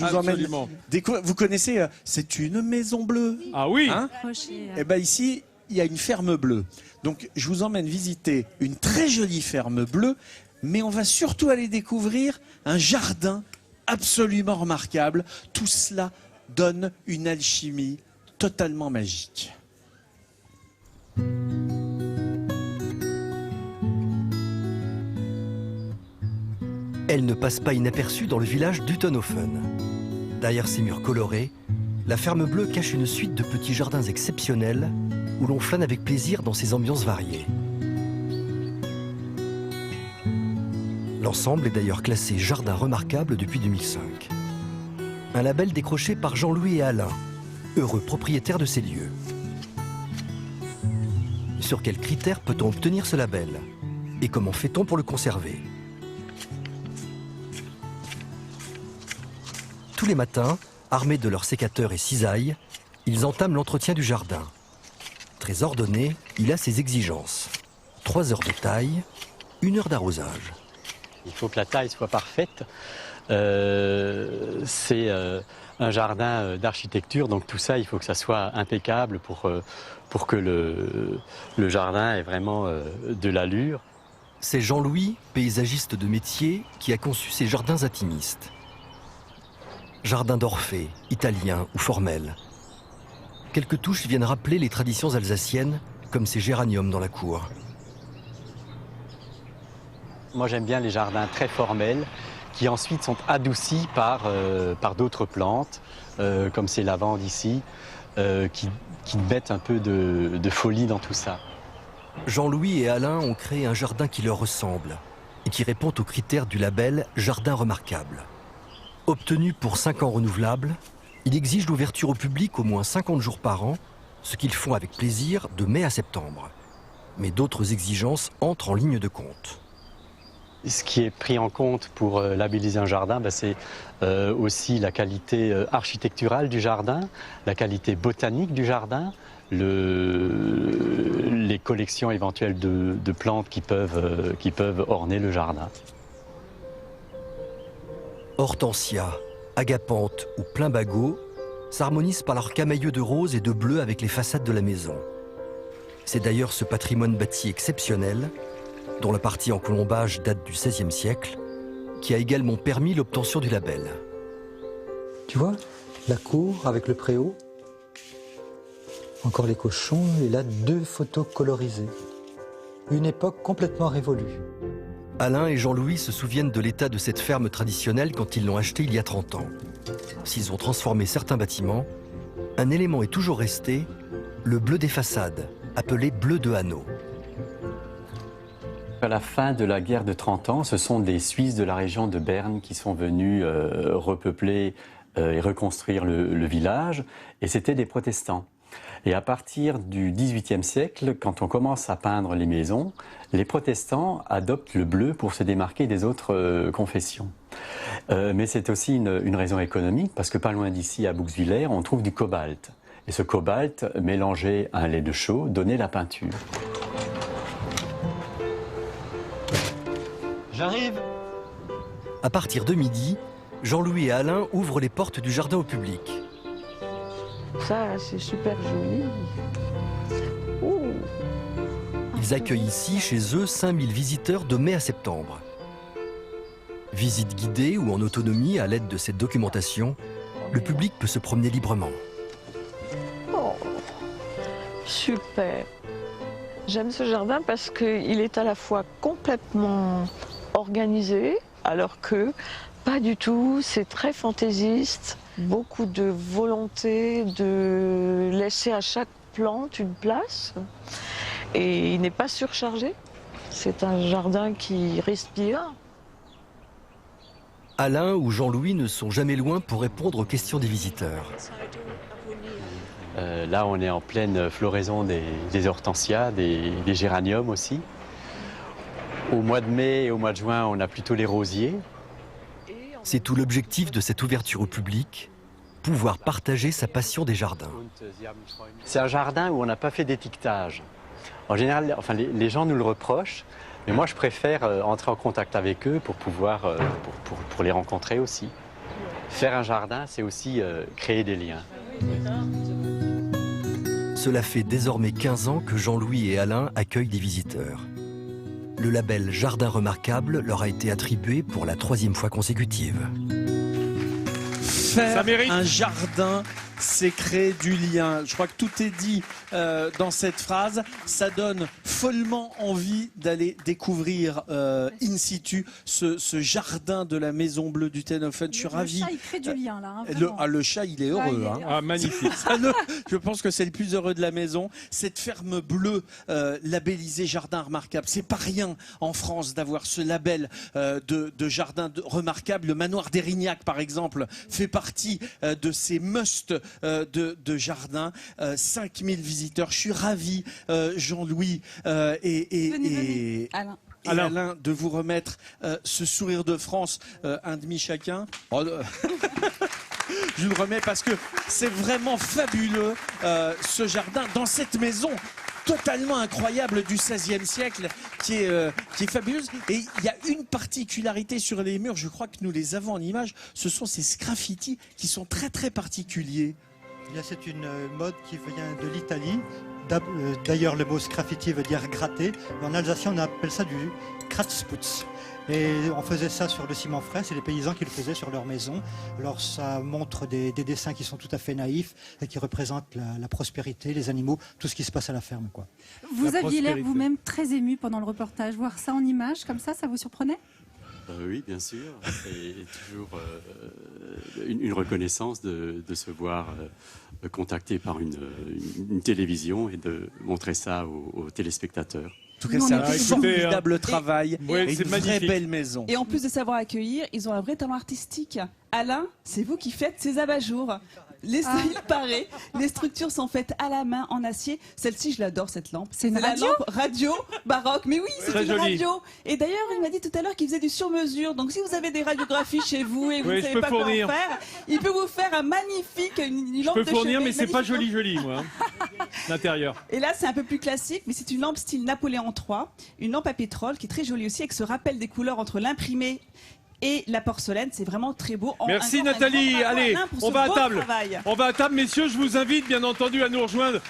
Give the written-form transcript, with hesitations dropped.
Je vous emmène Absolument. vous connaissez, c'est une maison bleue. Ah oui. Hein Eh bien ici, il y a une ferme bleue. Donc je vous emmène visiter une très jolie ferme bleue, mais on va surtout aller découvrir un jardin absolument remarquable. Tout cela donne une alchimie totalement magique. Elle ne passe pas inaperçue dans le village d'Utenhofen. Derrière ses murs colorés, la ferme bleue cache une suite de petits jardins exceptionnels où l'on flâne avec plaisir dans ces ambiances variées. L'ensemble est d'ailleurs classé jardin remarquable depuis 2005. Un label décroché par Jean-Louis et Alain, heureux propriétaires de ces lieux. Sur quels critères peut-on obtenir ce label? Et comment fait-on pour le conserver? Tous les matins, armés de leurs sécateurs et cisailles, ils entament l'entretien du jardin. Très ordonné, il a ses exigences. 3 heures de taille, 1 heure d'arrosage. Il faut que la taille soit parfaite. C'est un jardin d'architecture, donc tout ça, il faut que ça soit impeccable pour que le jardin ait vraiment de l'allure. C'est Jean-Louis, paysagiste de métier, qui a conçu ces jardins intimistes. Jardin d'Orphée, italien ou formel. Quelques touches viennent rappeler les traditions alsaciennes, comme ces géraniums dans la cour. Moi, j'aime bien les jardins très formels, qui ensuite sont adoucis par d'autres plantes, comme ces lavandes ici, qui mettent un peu de folie dans tout ça. Jean-Louis et Alain ont créé un jardin qui leur ressemble et qui répond aux critères du label Jardin remarquable. Obtenu pour 5 ans renouvelables, il exige l'ouverture au public au moins 50 jours par an, ce qu'ils font avec plaisir de mai à septembre. Mais d'autres exigences entrent en ligne de compte. Ce qui est pris en compte pour labelliser un jardin, c'est aussi la qualité architecturale du jardin, la qualité botanique du jardin, les collections éventuelles de plantes qui peuvent orner le jardin. Hortensia, agapanthe ou plein-bagot s'harmonisent par leurs camailleux de rose et de bleu avec les façades de la maison. C'est d'ailleurs ce patrimoine bâti exceptionnel, dont la partie en colombage date du XVIe siècle, qui a également permis l'obtention du label. Tu vois, la cour avec le préau, encore les cochons, et là 2 photos colorisées. Une époque complètement révolue. Alain et Jean-Louis se souviennent de l'état de cette ferme traditionnelle quand ils l'ont achetée il y a 30 ans. S'ils ont transformé certains bâtiments, un élément est toujours resté, le bleu des façades, appelé bleu de Hanau. À la fin de la guerre de 30 ans, ce sont des Suisses de la région de Berne qui sont venus repeupler et reconstruire le village, et c'était des protestants. Et à partir du XVIIIe siècle, quand on commence à peindre les maisons, les protestants adoptent le bleu pour se démarquer des autres confessions. Mais c'est aussi une raison économique, parce que pas loin d'ici, à Bouxwiller, on trouve du cobalt. Et ce cobalt, mélangé à un lait de chaux, donnait la peinture. J'arrive! À partir de midi, Jean-Louis et Alain ouvrent les portes du jardin au public. Ça, c'est super joli. Ouh. Ils accueillent ici, chez eux, 5000 visiteurs de mai à septembre. Visite guidée ou en autonomie à l'aide de cette documentation, le public peut se promener librement. Oh, super. J'aime ce jardin parce qu'il est à la fois complètement organisé, alors que pas du tout, c'est très fantaisiste. Beaucoup de volonté de laisser à chaque plante une place. Et il n'est pas surchargé. C'est un jardin qui respire. Alain ou Jean-Louis ne sont jamais loin pour répondre aux questions des visiteurs. Là, on est en pleine floraison des hortensias, des géraniums aussi. Au mois de mai et au mois de juin, on a plutôt les rosiers. C'est tout l'objectif de cette ouverture au public, pouvoir partager sa passion des jardins. C'est un jardin où on n'a pas fait d'étiquetage. En général, enfin, les gens nous le reprochent, mais moi je préfère entrer en contact avec eux pour pouvoir pour les rencontrer aussi. Faire un jardin, c'est aussi créer des liens. Cela fait désormais 15 ans que Jean-Louis et Alain accueillent des visiteurs. Le label Jardin remarquable leur a été attribué pour la 3e fois consécutive. Faire un jardin, c'est créer du lien. Je crois que tout est dit dans cette phrase. Ça donne follement envie d'aller découvrir in situ ce jardin de la Maison Bleue du Tenhofen. Je suis ravi. Le chat, il crée du lien, là. Le chat, il est heureux. Magnifique. Je pense que c'est le plus heureux de la maison. Cette ferme bleue labellisée Jardin remarquable. C'est pas rien en France d'avoir ce label de jardin remarquable. Le manoir d'Érignac, par exemple, fait partie de ces musts de jardin. 5000 visiteurs. Je suis ravi, Jean-Louis et Alain, de vous remettre ce sourire de France, un demi chacun. Oh, je le remets parce que c'est vraiment fabuleux, ce jardin, dans cette maison totalement incroyable du XVIe siècle qui est fabuleuse. Et il y a une particularité sur les murs, je crois que nous les avons en image, ce sont ces graffitis qui sont très très particuliers. C'est une mode qui vient de l'Italie. D'ailleurs, le mot sgraffiti veut dire gratter. En alsacien, on appelle ça du kratzputz. Et on faisait ça sur le ciment frais, c'est les paysans qui le faisaient sur leur maison. Alors ça montre des dessins qui sont tout à fait naïfs et qui représentent la prospérité, les animaux, tout ce qui se passe à la ferme, quoi. Vous aviez l'air vous-même très ému pendant le reportage. Voir ça en image comme ça vous surprenait ? Oui, bien sûr. C'est toujours une reconnaissance de se voir contacté par une télévision et de montrer ça aux téléspectateurs. En tout cas, c'est un formidable travail et une vraie belle maison. Et en plus de savoir accueillir, ils ont un vrai talent artistique. Alain, c'est vous qui faites ces abat-jours. Il paraît, les structures sont faites à la main en acier. Celle-ci, je l'adore, cette lampe. C'est une radio ? La lampe radio baroque. Mais oui, c'est une joli. radio. Et d'ailleurs, il m'a dit tout à l'heure qu'il faisait du sur-mesure. Donc si vous avez des radiographies chez vous et vous ne savez pas quoi en faire, il peut vous faire un magnifique une lampe de chevet. Je peux fournir, mais c'est pas joli, moi. L'intérieur. Et là, c'est un peu plus classique, mais c'est une lampe style Napoléon III. Une lampe à pétrole qui est très jolie aussi, avec ce rappel des couleurs entre l'imprimé et la porcelaine. C'est vraiment très beau. Merci Nathalie. Allez, on va à table. Travail. On va à table, messieurs. Je vous invite bien entendu à nous rejoindre